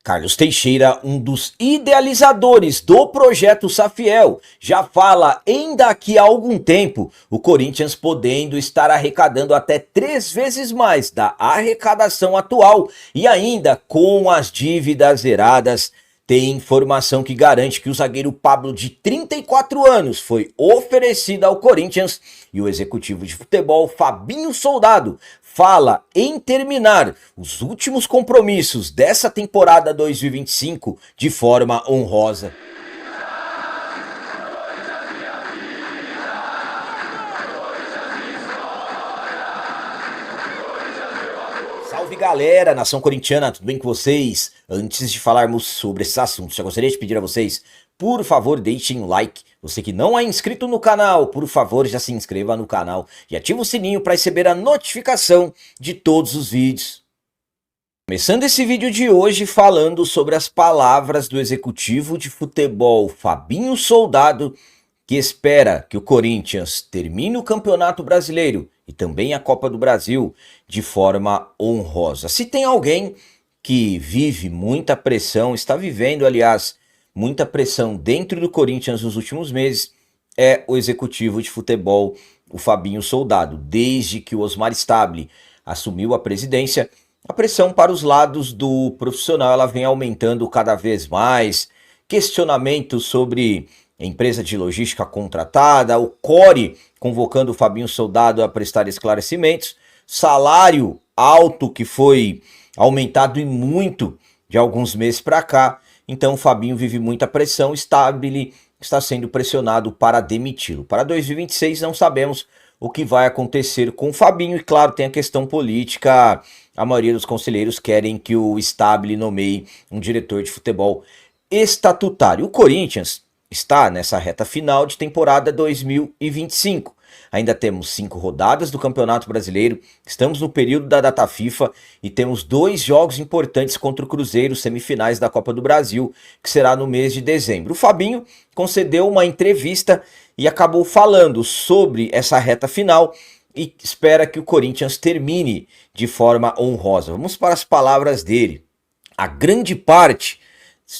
Carlos Teixeira, um dos idealizadores do projeto Safiel, já fala em daqui a algum tempo o Corinthians podendo estar arrecadando até 3 vezes mais da arrecadação atual e ainda com as dívidas zeradas. Tem informação que garante que o zagueiro Pablo, de 34 anos, foi oferecido ao Corinthians e o executivo de futebol Fabinho Soldado fala em terminar os últimos compromissos dessa temporada 2025 de forma honrosa. Salve galera, nação corintiana, tudo bem com vocês? Antes de falarmos sobre esses assuntos, já gostaria de pedir a vocês, por favor, deixem um like. Você que não é inscrito no canal, por favor, já se inscreva no canal e ative o sininho para receber a notificação de todos os vídeos. Começando esse vídeo de hoje falando sobre as palavras do executivo de futebol Fabinho Soldado, que espera que o Corinthians termine o Campeonato Brasileiro e também a Copa do Brasil de forma honrosa. Se tem alguém que vive muita pressão, está vivendo, aliás, muita pressão dentro do Corinthians nos últimos meses, é o executivo de futebol, o Fabinho Soldado. Desde que o Osmar Stabile assumiu a presidência, a pressão para os lados do profissional ela vem aumentando cada vez mais. Questionamentos sobre empresa de logística contratada, o CORE convocando o Fabinho Soldado a prestar esclarecimentos, salário alto que foi aumentado e muito de alguns meses para cá. Então o Fabinho vive muita pressão, Stabile está sendo pressionado para demiti-lo. Para 2026 não sabemos o que vai acontecer com o Fabinho e claro, tem a questão política. A maioria dos conselheiros querem que o Stabile nomeie um diretor de futebol estatutário. O Corinthians está nessa reta final de temporada 2025. Ainda temos 5 rodadas do Campeonato Brasileiro, estamos no período da data FIFA e temos 2 jogos importantes contra o Cruzeiro, semifinais da Copa do Brasil, que será no mês de dezembro. O Fabinho concedeu uma entrevista e acabou falando sobre essa reta final e espera que o Corinthians termine de forma honrosa. Vamos para as palavras dele. A grande parte,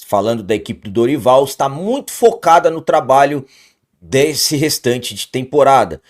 falando da equipe do Dorival, está muito focada no trabalho desse restante de temporada,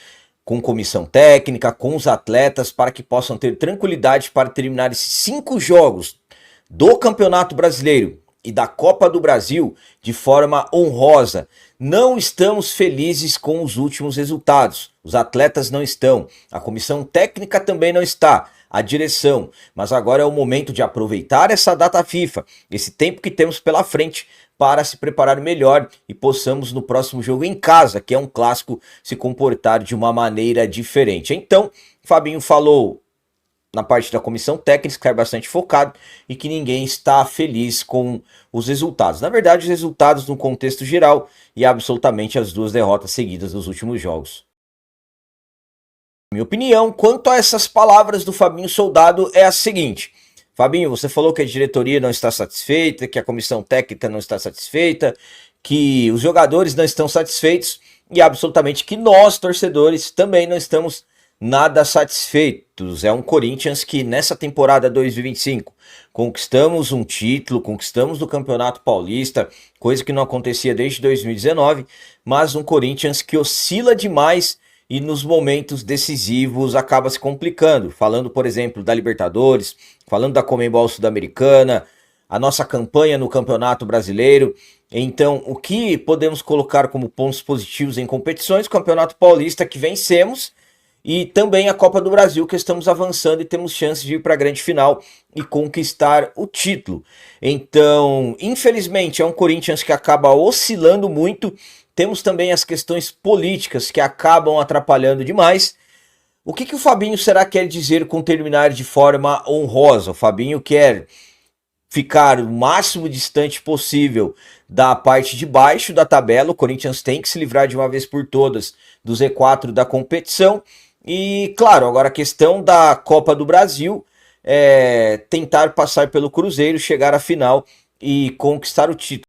com comissão técnica, com os atletas, para que possam ter tranquilidade para terminar esses 5 jogos do Campeonato Brasileiro e da Copa do Brasil de forma honrosa. Não estamos felizes com os últimos resultados, os atletas não estão, a comissão técnica também não está, a direção, mas agora é o momento de aproveitar essa data FIFA, esse tempo que temos pela frente para se preparar melhor e possamos no próximo jogo em casa, que é um clássico, se comportar de uma maneira diferente. Então, Fabinho falou na parte da comissão técnica, que é bastante focado e que ninguém está feliz com os resultados. Na verdade, os resultados no contexto geral e absolutamente as 2 derrotas seguidas dos últimos jogos. Minha opinião quanto a essas palavras do Fabinho Soldado é a seguinte: Fabinho, você falou que a diretoria não está satisfeita, que a comissão técnica não está satisfeita, que os jogadores não estão satisfeitos e absolutamente que nós, torcedores, também não estamos nada satisfeitos. É um Corinthians que nessa temporada 2025 conquistamos um título, conquistamos o Campeonato Paulista, coisa que não acontecia desde 2019, mas um Corinthians que oscila demais e nos momentos decisivos acaba se complicando. Falando, por exemplo, da Libertadores, falando da Conmebol Sul-Americana, a nossa campanha no Campeonato Brasileiro. Então, o que podemos colocar como pontos positivos em competições? O Campeonato Paulista, que vencemos, e também a Copa do Brasil, que estamos avançando e temos chance de ir para a grande final e conquistar o título. Então, infelizmente, é um Corinthians que acaba oscilando muito. Temos também as questões políticas que acabam atrapalhando demais. O que o Fabinho será quer dizer com terminar de forma honrosa? O Fabinho quer ficar o máximo distante possível da parte de baixo da tabela. O Corinthians tem que se livrar de uma vez por todas do Z4 da competição. E claro, agora a questão da Copa do Brasil é tentar passar pelo Cruzeiro, chegar à final e conquistar o título.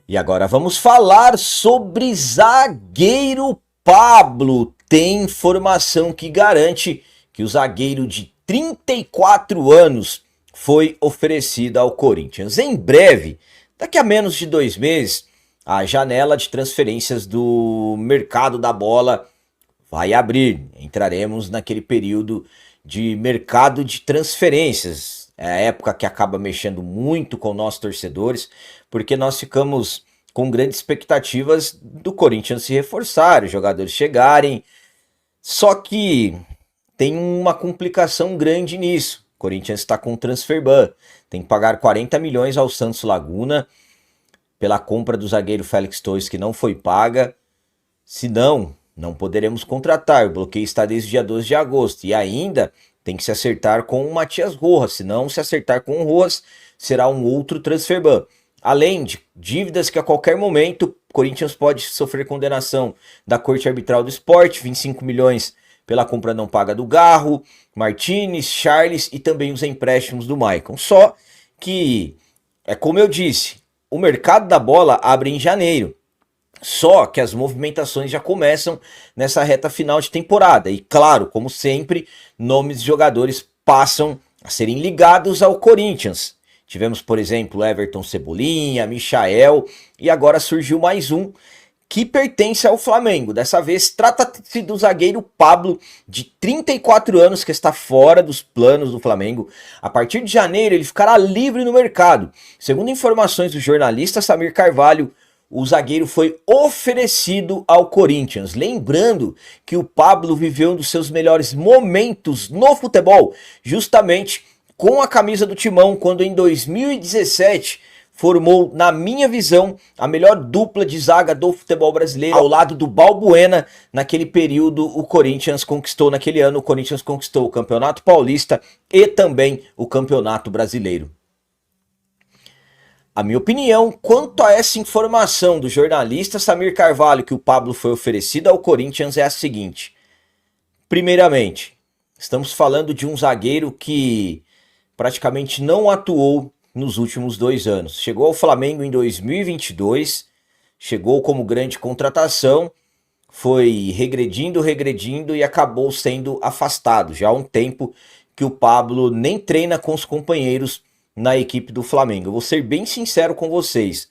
E agora vamos falar sobre zagueiro Pablo. Tem informação que garante que o zagueiro de 34 anos foi oferecida ao Corinthians. Em breve, daqui a menos de 2 meses, a janela de transferências do mercado da bola vai abrir. Entraremos naquele período de mercado de transferências. É a época que acaba mexendo muito com nossos torcedores, porque nós ficamos com grandes expectativas do Corinthians se reforçar, os jogadores chegarem. Só que tem uma complicação grande nisso. O Corinthians está com transfer ban. Tem que pagar 40 milhões ao Santos Laguna pela compra do zagueiro Félix Torres, que não foi paga. Se não poderemos contratar. O bloqueio está desde o dia 12 de agosto. E ainda tem que se acertar com o Matias Rojas. Se não se acertar com o Rojas, será um outro transfer ban. Além de dívidas que a qualquer momento o Corinthians pode sofrer condenação da Corte Arbitral do Esporte, 25 milhões pela compra não paga do Garro, Martinez, Charles e também os empréstimos do Maicon. Só que, é como eu disse, o mercado da bola abre em janeiro. Só que as movimentações já começam nessa reta final de temporada. E claro, como sempre, nomes de jogadores passam a serem ligados ao Corinthians. Tivemos, por exemplo, Everton Cebolinha, Michael e agora surgiu mais um que pertence ao Flamengo. Dessa vez trata-se do zagueiro Pablo, de 34 anos, que está fora dos planos do Flamengo. A partir de janeiro ele ficará livre no mercado. Segundo informações do jornalista Samir Carvalho, o zagueiro foi oferecido ao Corinthians. Lembrando que o Pablo viveu um dos seus melhores momentos no futebol, justamente com a camisa do Timão, quando em 2017 formou, na minha visão, a melhor dupla de zaga do futebol brasileiro, ao lado do Balbuena. Naquele período, o Corinthians conquistou, naquele ano, o Corinthians conquistou o Campeonato Paulista e também o Campeonato Brasileiro. A minha opinião quanto a essa informação do jornalista Samir Carvalho que o Pablo foi oferecido ao Corinthians é a seguinte. Primeiramente, estamos falando de um zagueiro que praticamente não atuou nos últimos 2 anos. Chegou ao Flamengo em 2022, chegou como grande contratação, foi regredindo e acabou sendo afastado. Já há um tempo que o Pablo nem treina com os companheiros na equipe do Flamengo. Eu vou ser bem sincero com vocês.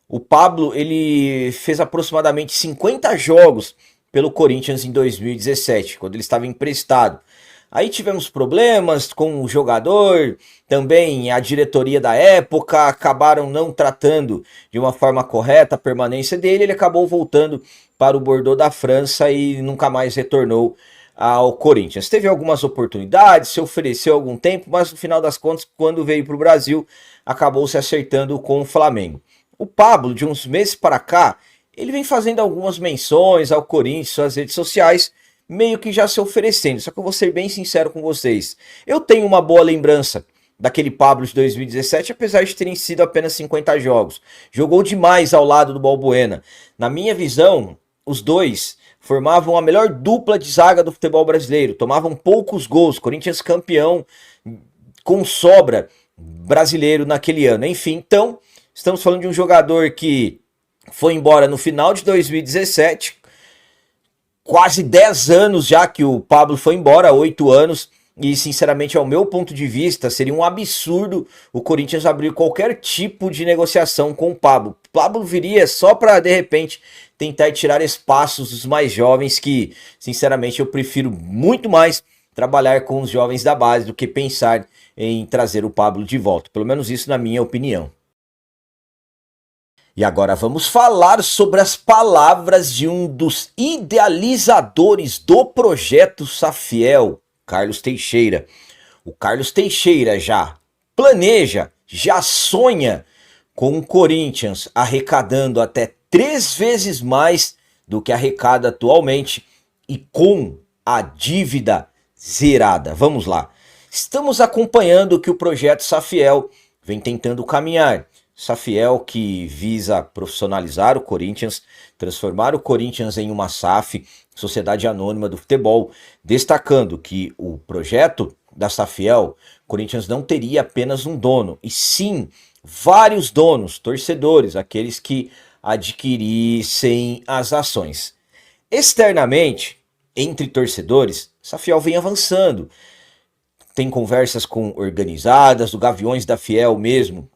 O Pablo, ele fez aproximadamente 50 jogos pelo Corinthians em 2017, quando ele estava emprestado. Aí tivemos problemas com o jogador, também a diretoria da época acabaram não tratando de uma forma correta a permanência dele. Ele acabou voltando para o Bordeaux da França e nunca mais retornou ao Corinthians. Teve algumas oportunidades, se ofereceu algum tempo, mas no final das contas, quando veio para o Brasil, acabou se acertando com o Flamengo. O Pablo, de uns meses para cá, ele vem fazendo algumas menções ao Corinthians, suas redes sociais, meio que já se oferecendo. Só que eu vou ser bem sincero com vocês. Eu tenho uma boa lembrança daquele Pablo de 2017, apesar de terem sido apenas 50 jogos. Jogou demais ao lado do Balbuena. Na minha visão, os dois formavam a melhor dupla de zaga do futebol brasileiro, tomavam poucos gols, Corinthians campeão com sobra brasileiro naquele ano. Enfim, então, estamos falando de um jogador que foi embora no final de 2017, quase 10 anos já que o Pablo foi embora, 8 anos, e sinceramente, ao meu ponto de vista, seria um absurdo o Corinthians abrir qualquer tipo de negociação com o Pablo. O Pablo viria só para, de repente, tentar tirar espaços dos mais jovens, que, sinceramente, eu prefiro muito mais trabalhar com os jovens da base do que pensar em trazer o Pablo de volta. Pelo menos isso na minha opinião. E agora vamos falar sobre as palavras de um dos idealizadores do projeto Safiel, Carlos Teixeira. O Carlos Teixeira já planeja, já sonha com o Corinthians arrecadando até 3 vezes mais do que arrecada atualmente e com a dívida zerada. Vamos lá. Estamos acompanhando que o projeto Safiel vem tentando caminhar. Safiel, que visa profissionalizar o Corinthians, transformar o Corinthians em uma SAF, Sociedade Anônima do Futebol, destacando que o projeto da Safiel, o Corinthians não teria apenas um dono, e sim vários donos, torcedores, aqueles que adquirissem as ações. Externamente, entre torcedores, Safiel vem avançando, tem conversas com organizadas, o Gaviões da Fiel mesmo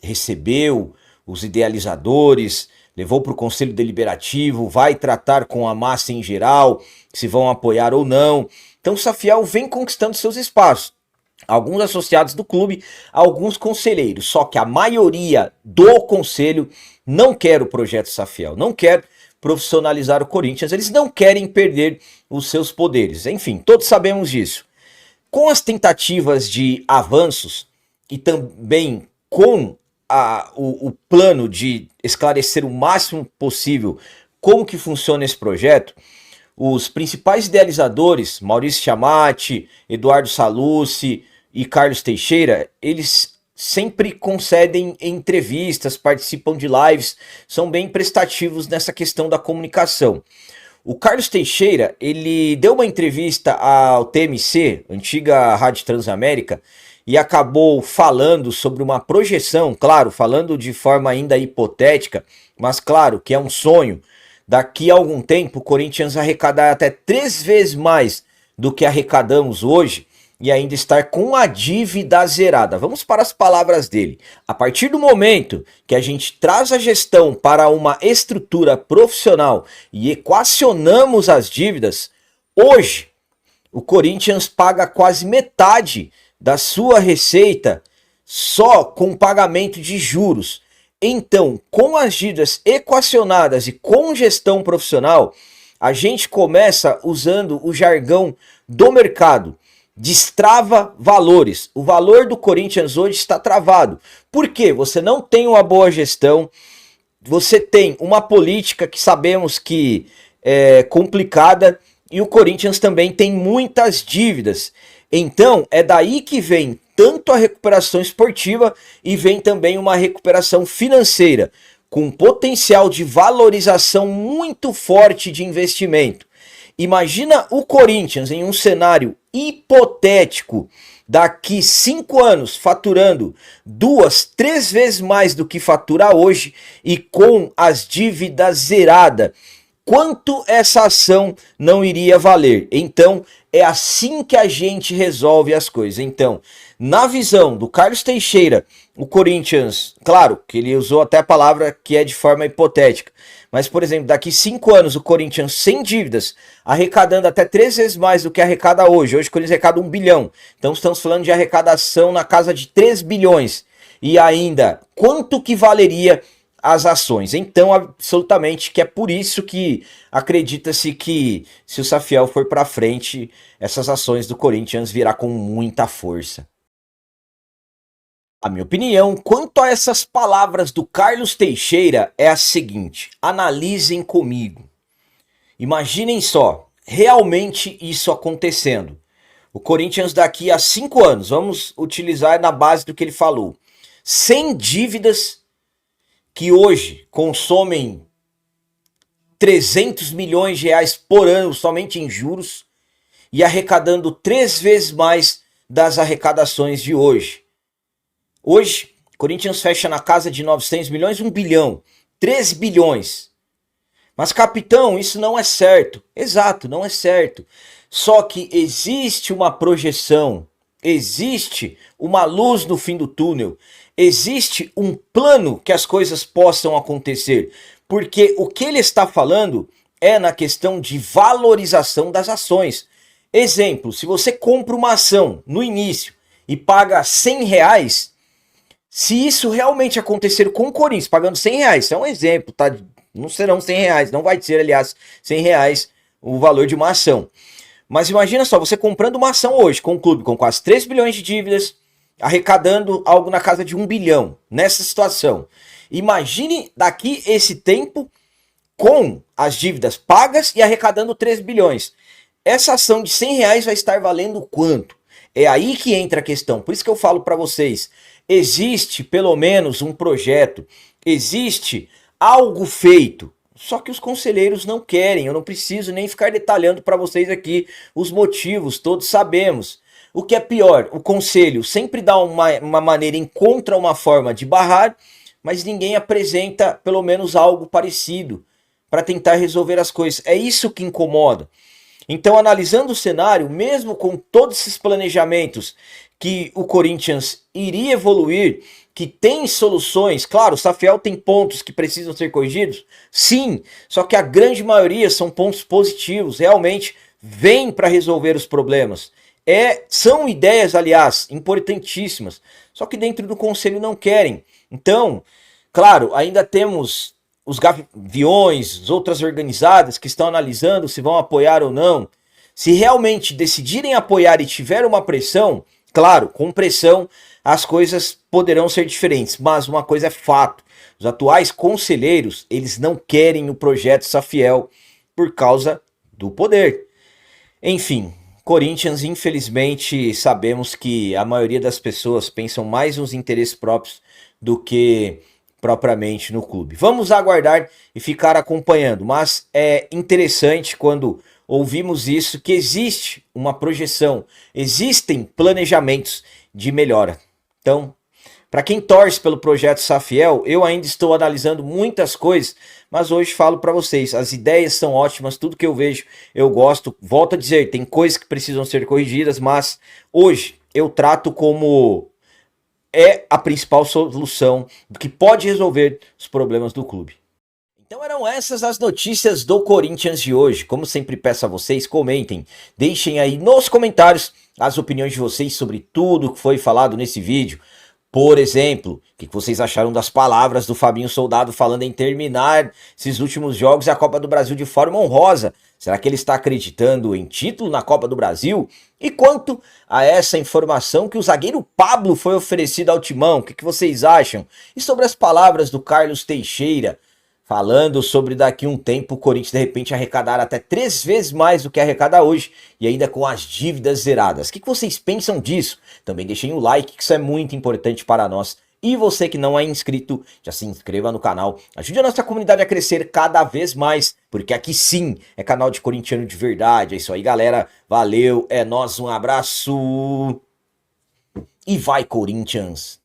recebeu os idealizadores, levou para o Conselho Deliberativo, vai tratar com a massa em geral, se vão apoiar ou não. Então o Safiel vem conquistando seus espaços. Alguns associados do clube, alguns conselheiros, só que a maioria do conselho não quer o projeto Safiel, não quer profissionalizar o Corinthians, eles não querem perder os seus poderes. Enfim, todos sabemos disso. Com as tentativas de avanços e também com o plano de esclarecer o máximo possível como que funciona esse projeto, os principais idealizadores, Maurício Chamati, Eduardo Sallusti e Carlos Teixeira, eles sempre concedem entrevistas, participam de lives, são bem prestativos nessa questão da comunicação. O Carlos Teixeira, ele deu uma entrevista ao TMC, antiga Rádio Transamérica, e acabou falando sobre uma projeção, claro, falando de forma ainda hipotética, mas claro que é um sonho, daqui a algum tempo o Corinthians arrecadar até 3 vezes mais do que arrecadamos hoje e ainda estar com a dívida zerada. Vamos para as palavras dele. A partir do momento que a gente traz a gestão para uma estrutura profissional e equacionamos as dívidas, hoje o Corinthians paga quase metade da sua receita só com pagamento de juros. Então, com as dívidas equacionadas e com gestão profissional, a gente começa usando o jargão do mercado. Destrava valores. O valor do Corinthians hoje está travado. Por quê? Você não tem uma boa gestão, você tem uma política que sabemos que é complicada e o Corinthians também tem muitas dívidas. Então, é daí que vem tanto a recuperação esportiva e vem também uma recuperação financeira, com potencial de valorização muito forte de investimento. Imagina o Corinthians em um cenário hipotético, daqui 5 anos faturando 2, 3 vezes mais do que fatura hoje e com as dívidas zeradas. Quanto essa ação não iria valer? Então, é assim que a gente resolve as coisas. Então, na visão do Carlos Teixeira, o Corinthians, claro que ele usou até a palavra que é de forma hipotética, mas, por exemplo, daqui 5 anos o Corinthians sem dívidas, arrecadando até 3 vezes mais do que arrecada hoje. Hoje o Corinthians arrecada 1 bilhão. Então estamos falando de arrecadação na casa de 3 bilhões. E ainda, quanto que valeria as ações? Então, absolutamente, que é por isso que acredita-se que se o Safiel for para frente, essas ações do Corinthians virá com muita força. A minha opinião quanto a essas palavras do Carlos Teixeira é a seguinte: analisem comigo. Imaginem só, realmente isso acontecendo. O Corinthians daqui a 5 anos, vamos utilizar na base do que ele falou, sem dívidas, que hoje consomem 300 milhões de reais por ano somente em juros e arrecadando 3 vezes mais das arrecadações de hoje. Hoje, Corinthians fecha na casa de 900 milhões, 1 bilhão, 13 bilhões. Mas, capitão, isso não é certo. Exato, não é certo. Só que existe uma projeção, existe uma luz no fim do túnel, existe um plano que as coisas possam acontecer. Porque o que ele está falando é na questão de valorização das ações. Exemplo, se você compra uma ação no início e paga 100 reais... Se isso realmente acontecer com o Corinthians, pagando 100 reais, isso é um exemplo, tá? Não serão 100 reais, não vai ser, aliás, 100 reais o valor de uma ação. Mas imagina só, você comprando uma ação hoje com um clube com quase 3 bilhões de dívidas, arrecadando algo na casa de 1 bilhão, nessa situação. Imagine daqui esse tempo com as dívidas pagas e arrecadando 3 bilhões. Essa ação de 100 reais vai estar valendo quanto? É aí que entra a questão. Por isso que eu falo para vocês, existe pelo menos um projeto, existe algo feito, só que os conselheiros não querem. Eu não preciso nem ficar detalhando para vocês aqui os motivos, todos sabemos. O que é pior, o conselho sempre dá uma maneira, encontra uma forma de barrar, mas ninguém apresenta pelo menos algo parecido para tentar resolver as coisas. É isso que incomoda. Então, analisando o cenário, mesmo com todos esses planejamentos que o Corinthians iria evoluir, que tem soluções, claro, o Saffiel tem pontos que precisam ser corrigidos, sim, só que a grande maioria são pontos positivos, realmente vem para resolver os problemas. São ideias, aliás, importantíssimas, só que dentro do conselho não querem. Então, claro, ainda temos os gaviões, as outras organizadas que estão analisando se vão apoiar ou não. Se realmente decidirem apoiar e tiver uma pressão, claro, com pressão as coisas poderão ser diferentes, mas uma coisa é fato, os atuais conselheiros, eles não querem o projeto Saffiel por causa do poder. Enfim, Corinthians, infelizmente, sabemos que a maioria das pessoas pensam mais nos interesses próprios do que propriamente no clube. Vamos aguardar e ficar acompanhando, mas é interessante quando ouvimos isso, que existe uma projeção, existem planejamentos de melhora. Então, para quem torce pelo projeto Saffiel, eu ainda estou analisando muitas coisas, mas hoje falo para vocês, as ideias são ótimas, tudo que eu vejo eu gosto. Volto a dizer, tem coisas que precisam ser corrigidas, mas hoje eu trato como a principal solução que pode resolver os problemas do clube. Então eram essas as notícias do Corinthians de hoje. Como sempre peço a vocês, comentem, deixem aí nos comentários as opiniões de vocês sobre tudo que foi falado nesse vídeo. Por exemplo, o que vocês acharam das palavras do Fabinho Soldado falando em terminar esses últimos jogos e a Copa do Brasil de forma honrosa? Será que ele está acreditando em título na Copa do Brasil? E quanto a essa informação que o zagueiro Pablo foi oferecido ao Timão, o que vocês acham? E sobre as palavras do Carlos Teixeira, falando sobre daqui a um tempo o Corinthians de repente arrecadar até 3 vezes mais do que arrecada hoje e ainda com as dívidas zeradas. O que vocês pensam disso? Também deixem o like, que isso é muito importante para nós. E você que não é inscrito, já se inscreva no canal. Ajude a nossa comunidade a crescer cada vez mais, porque aqui sim é canal de corintiano de verdade. É isso aí, galera. Valeu, é nóis, um abraço. E vai, Corinthians!